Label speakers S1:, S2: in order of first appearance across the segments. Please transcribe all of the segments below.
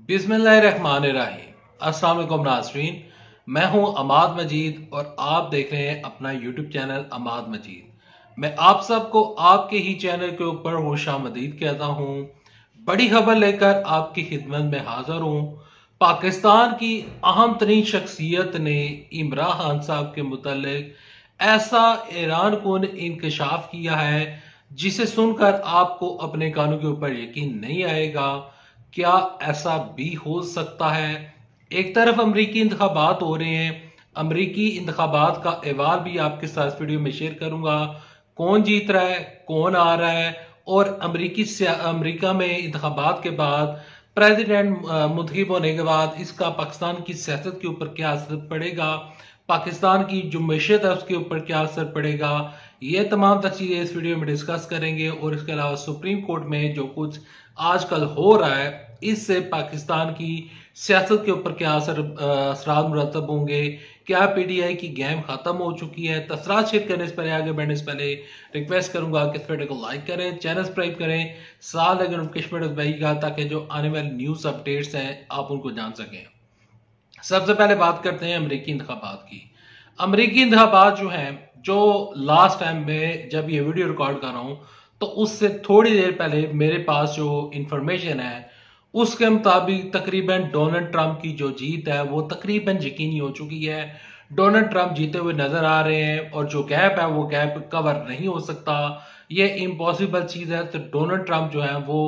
S1: बिस्मिल्लाहिर्रहमानिर्रहीम। अस्सलाम वालेकुम नाज़रीन, मैं हूं अमाद मजीद और आप देख रहे हैं अपना यूट्यूब चैनल अमाद मजीद। मैं आप सबको आपके ही चैनल के ऊपर खुशामदीद कहता हूं। बड़ी खबर लेकर आपकी खिदमत में हाजिर हूं। पाकिस्तान की अहम तरीन शख्सियत ने इमरान खान साहब के मुतालिक ऐसा ईरान कुन इंकशाफ किया है जिसे सुनकर आपको अपने कानों के ऊपर यकीन नहीं आएगा। क्या ऐसा भी हो सकता है? एक तरफ अमरीकी इंतखाबात हो रहे हैं, अमरीकी इंतखाबात का अहवाल भी आपके साथ वीडियो में शेयर करूंगा। कौन जीत रहा है, कौन आ रहा है, और अमरीका में इंतखाबात के बाद प्रेसिडेंट मुंतखब होने के बाद इसका पाकिस्तान की सियासत के ऊपर क्या असर पड़ेगा, पाकिस्तान की जो मैशत है उसके ऊपर क्या असर पड़ेगा, ये तमाम तफसीलें इस वीडियो में डिस्कस करेंगे। और इसके अलावा सुप्रीम कोर्ट में जो कुछ आजकल हो रहा है इससे पाकिस्तान की सियासत के ऊपर क्या असरात मुरतब होंगे, क्या पीटीआई की गेम खत्म हो चुकी है। तसरात शेयर करने से पहले, आगे बढ़ने से पहले रिक्वेस्ट करूंगा कि इस वीडियो को लाइक करें, चैनल सब्सक्राइब करें, साथ लगे नोटिफिकेशन बटन दबाइएगा ताकि जो आने वाली न्यूज अपडेट्स हैं आप उनको जान सकें। सबसे पहले बात करते हैं अमरीकी इंतखाबात की। अमरीकी इंतखाबात जो हैं, जो लास्ट टाइम में जब ये वीडियो रिकॉर्ड कर रहा हूं तो उससे थोड़ी देर पहले मेरे पास जो इंफॉर्मेशन है उसके मुताबिक तकरीबन डोनाल्ड ट्रंप की जो जीत है वो तकरीबन यकीनी हो चुकी है। डोनाल्ड ट्रंप जीते हुए नजर आ रहे हैं और जो गैप है वो गैप कवर नहीं हो सकता, ये इम्पॉसिबल चीज है। तो डोनाल्ड ट्रंप जो है वो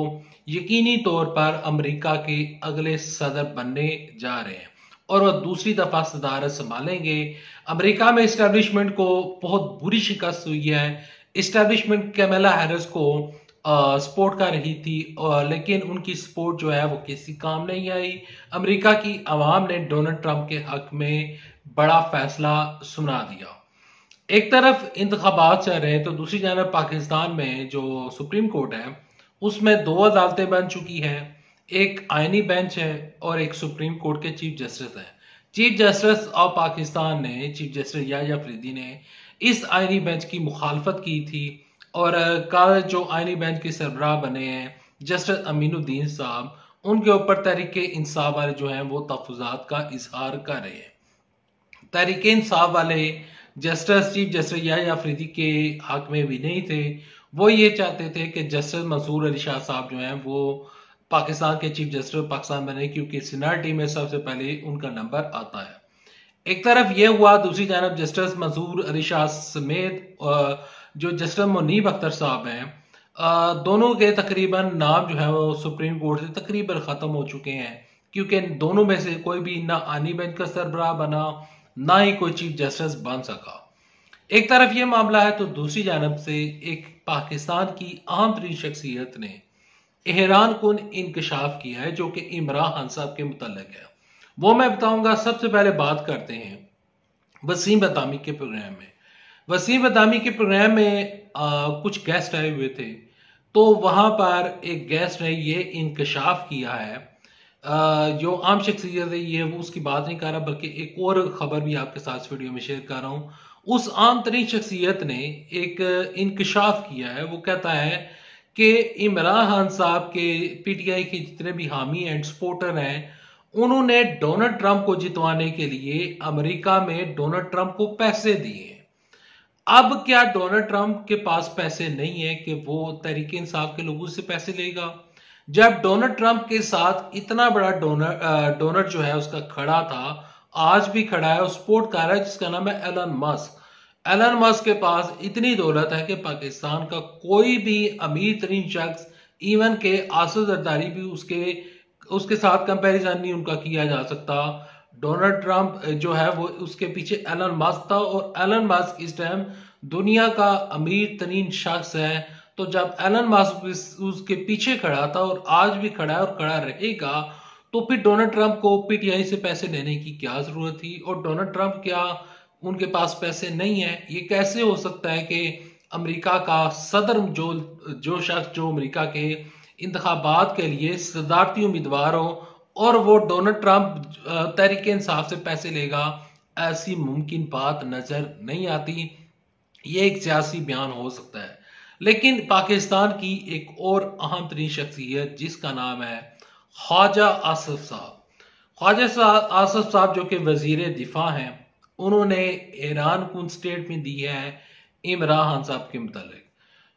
S1: यकीनी तौर पर अमेरिका के अगले सदर बनने जा रहे हैं और वह दूसरी दफा सदारत संभालेंगे। अमेरिका में इस्टेब्लिशमेंट को बहुत बुरी शिकस्त हुई है। इस्टेब्लिशमेंट कैमला हैरिस को सपोर्ट कर रही थी लेकिन उनकी सपोर्ट जो है वो किसी काम नहीं आई। अमेरिका की आवाम ने डोनाल्ड ट्रंप के हक में बड़ा फैसला सुना दिया। एक तरफ इंतखाबात चल रहे हैं तो दूसरी जानब पाकिस्तान में जो सुप्रीम कोर्ट है उसमें दो अदालतें बन चुकी हैं। एक आईनी बेंच है और एक सुप्रीम कोर्ट के चीफ जस्टिस है। चीफ जस्टिस ऑफ पाकिस्तान ने, चीफ जस्टिस याहिया अफरीदी ने इस आईनी बेंच की मुखालफत की थी और कल जो आईनी बेंच के सरबराह बने हैं जस्टिस अमीनुद्दीन साहब, उनके ऊपर तहरीके इंसाफ वाले जो हैं वो तहफुजात का इजहार कर रहे हैं। तहरीके इंसाफ वाले justice chief justice Yahya Afridi के हक में भी नहीं थे। वो ये चाहते थे कि जस्टिस मंसूर अली शाह साहब जो हैं वो पाकिस्तान के चीफ जस्टिस पाकिस्तान बने क्योंकि सीनियरिटी में सबसे पहले उनका नंबर आता है। एक तरफ ये हुआ, दूसरी जानब जस्टिस मंसूर अली शाह समेत जो जस्टिस मुनीब अख्तर साहब हैं, दोनों के तकरीबन नाम जो है वो सुप्रीम कोर्ट से तकरीबन खत्म हो चुके हैं क्योंकि दोनों में से कोई भी ना आनी बेंच का सरबराह बना ना ही कोई चीफ जस्टिस बन सका। एक तरफ ये मामला है तो दूसरी जानब से एक पाकिस्तान की अहम तरीन शख्सियत ने एहरान कुन इंकशाफ किया है जो कि इमरान खान साहब के मुतल्लिक है। वो मैं बताऊंगा। सबसे पहले बात करते हैं वसीम बदामी के प्रोग्राम में। वसीम बदामी के प्रोग्राम में कुछ गेस्ट आए हुए थे तो वहां पर एक गेस्ट ने ये इंकशाफ किया है, जो आम शख्सियत है ये वो उसकी बात नहीं कर रहा बल्कि एक और खबर भी आपके साथ वीडियो में शेयर कर रहा हूं। उस आम तरीन शख्सियत ने एक इंकशाफ किया है। वो कहता है कि इमरान खान साहब के पीटीआई के जितने भी हामी एंड सपोर्टर हैं उन्होंने डोनाल्ड ट्रंप को जितवाने के लिए अमेरिका में डोनाल्ड ट्रंप को पैसे दिए। अब क्या डोनाल्ड ट्रंप के पास पैसे नहीं है कि वो तहरीक इंसाफ के लोगों से पैसे लेगा? जब डोनाल्ड ट्रंप के साथ इतना बड़ा डोनर जो है उसका खड़ा था, आज भी खड़ा है, सपोर्ट कर रहा है, जिसका नाम है एलन मस्क। एलन मस्क के पास इतनी दौलत है कि पाकिस्तान का कोई भी अमीर तरीन शख्स, इवन के आसिफ जरदारी भी उसके साथ कंपैरिजन नहीं उनका किया जा सकता। डोनाल्ड ट्रंप जो है वो उसके पीछे एलन मस्क था और एलन मस्क इस टाइम दुनिया का अमीर तरीन शख्स है। तो जब एलन मस्क उसके पीछे खड़ा था और आज भी खड़ा है और खड़ा रहेगा तो फिर डोनाल्ड ट्रंप को पीटीआई से पैसे लेने की क्या जरूरत थी? और डोनाल्ड ट्रंप क्या उनके पास पैसे नहीं है? ये कैसे हो सकता है कि अमेरिका का सदर जो शख्स जो अमेरिका के इंतखाबात के लिए सदारती उम्मीदवार हो और वो डोनाल्ड ट्रंप तहरीक इंसाफ से पैसे लेगा? ऐसी मुमकिन बात नजर नहीं आती। ये एक सियासी बयान हो सकता है। लेकिन पाकिस्तान की एक और अहम तरीन शख्सियत जिसका नाम है ख्वाजा आसिफ साहब। ख्वाजा आसिफ साहब जो कि वजीर दिफा हैं, उन्होंने ईरान कौन स्टेटमेंट दी है इमरान खान साहब के मुतालिक।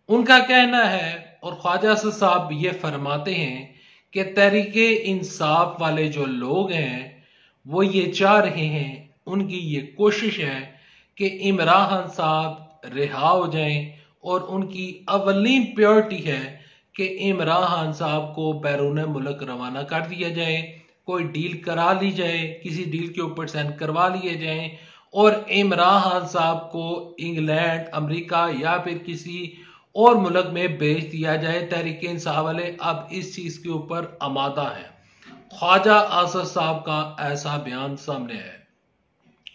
S1: उनका कहना है, और ख्वाजा आसिफ साहब ये फरमाते हैं कि तहरीके इंसाफ वाले जो लोग हैं वो ये चाह रहे हैं, उनकी ये कोशिश है कि इमरान खान साहब रिहा हो जाएं, और उनकी अवलीन प्रायोरिटी है कि इमरान खान साहब को बैरून मुल्क रवाना कर दिया जाए, कोई डील करा ली जाए, किसी डील के ऊपर साइन करवा लिए जाए और इमरान खान साहब को इंग्लैंड, अमेरिका या फिर किसी और मुल्क में भेज दिया जाए। तहरीक इंसाफ वाले अब इस चीज के ऊपर आमादा है। ख्वाजा आसिफ साहब का ऐसा बयान सामने है।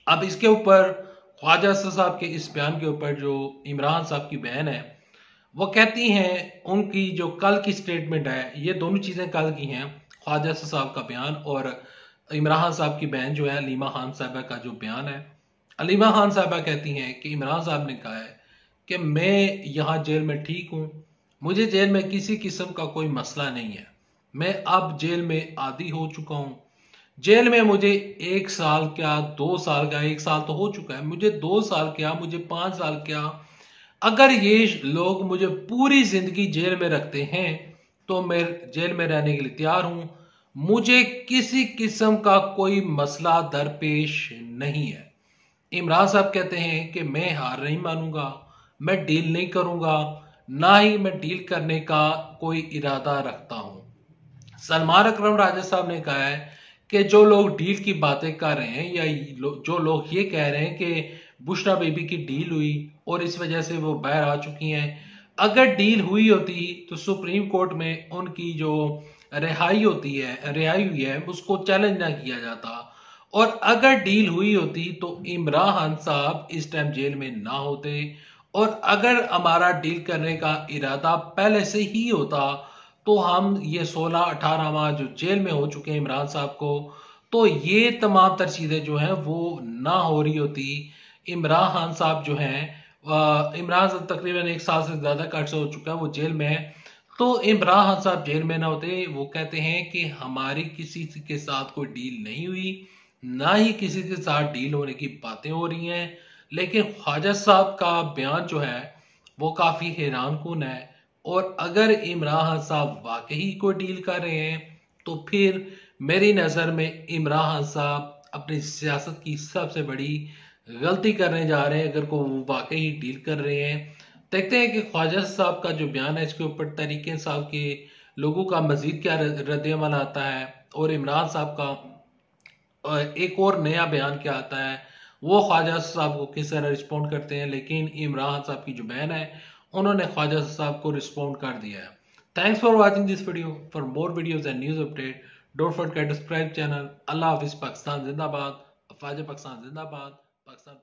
S1: अब इसके ऊपर ख्वाजा आसिफ साहब के इस बयान के ऊपर जो इमरान साहब की बहन है वो कहती हैं, उनकी जो कल की स्टेटमेंट है, ये दोनों चीजें कल की हैं, ख्वाजा आसिफ साहब का बयान और इमरान खान साहब की बहन जो है अलीमा खान साहबा का जो बयान है। अलीमा खान साहबा कहती हैं कि इमरान साहब ने कहा है कि मैं यहाँ जेल में ठीक हूँ, मुझे जेल में किसी किस्म का कोई मसला नहीं है, मैं अब जेल में आदी हो चुका हूँ। जेल में मुझे 1 साल क्या 2 साल क्या, 1 साल तो हो चुका है, मुझे 2 साल क्या, मुझे 5 साल क्या, अगर ये लोग मुझे पूरी जिंदगी जेल में रखते हैं तो मैं जेल में रहने के लिए तैयार हूं। मुझे किसी किस्म का कोई मसला दरपेश नहीं है। इमरान साहब कहते हैं कि मैं हार नहीं मानूंगा, मैं डील नहीं करूंगा, ना ही मैं डील करने का कोई इरादा रखता हूं। सलमान अकरम राजा साहब ने कहा है कि जो लोग डील की बातें कर रहे हैं या जो लोग ये कह रहे हैं कि बुशरा बेबी की डील हुई और इस वजह से वो बाहर आ चुकी हैं, अगर डील हुई होती तो सुप्रीम कोर्ट में उनकी जो रिहाई हुई है उसको चैलेंज ना किया जाता, और अगर डील हुई होती तो इमरान खान साहब इस टाइम जेल में ना होते, और अगर हमारा डील करने का इरादा पहले से ही होता तो हम ये 16-18 माह जो जेल में हो चुके हैं इमरान साहब को, तो ये तमाम तर चीजें जो हैं वो ना हो रही होती। इमरान खान साहब जो हैं, इमरान साहब तकरीबन 1 साल से ज्यादा का अर्सा हो चुका है वो जेल में है, तो इमरान खान साहब जेल में ना होते। वो कहते हैं कि हमारी किसी के साथ कोई डील नहीं हुई, ना ही किसी के साथ डील होने की बातें हो रही हैं। लेकिन ख्वाजा साहब का बयान जो है वो काफी हैरान कुन है, और अगर इमरान खान साहब वाकई कोई डील कर रहे हैं तो फिर मेरी नजर में इमरान खान साहब अपनी सियासत की सबसे बड़ी गलती करने जा रहे हैं, अगर को वो वाकई डील कर रहे हैं। देखते हैं कि ख्वाजा साहब का जो बयान है इसके ऊपर तरीके साहब के लोगों का मजीद क्या रद्द-ए-अमल आता है, और इमरान साहब का एक और नया बयान क्या आता है, वो ख्वाजा साहब को किस तरह रिस्पॉन्ड करते हैं। लेकिन इमरान साहब की जो बहन है उन्होंने ख्वाजा साहब को रिस्पॉन्ड कर दिया है। Thanks for watching this video. For more videos and news update don't forget to subscribe channel. अल्लाह हाफिज। पाकिस्तान जिंदाबाद। ख्वाजा पाकिस्तान जिंदाबाद। पाकिस्तान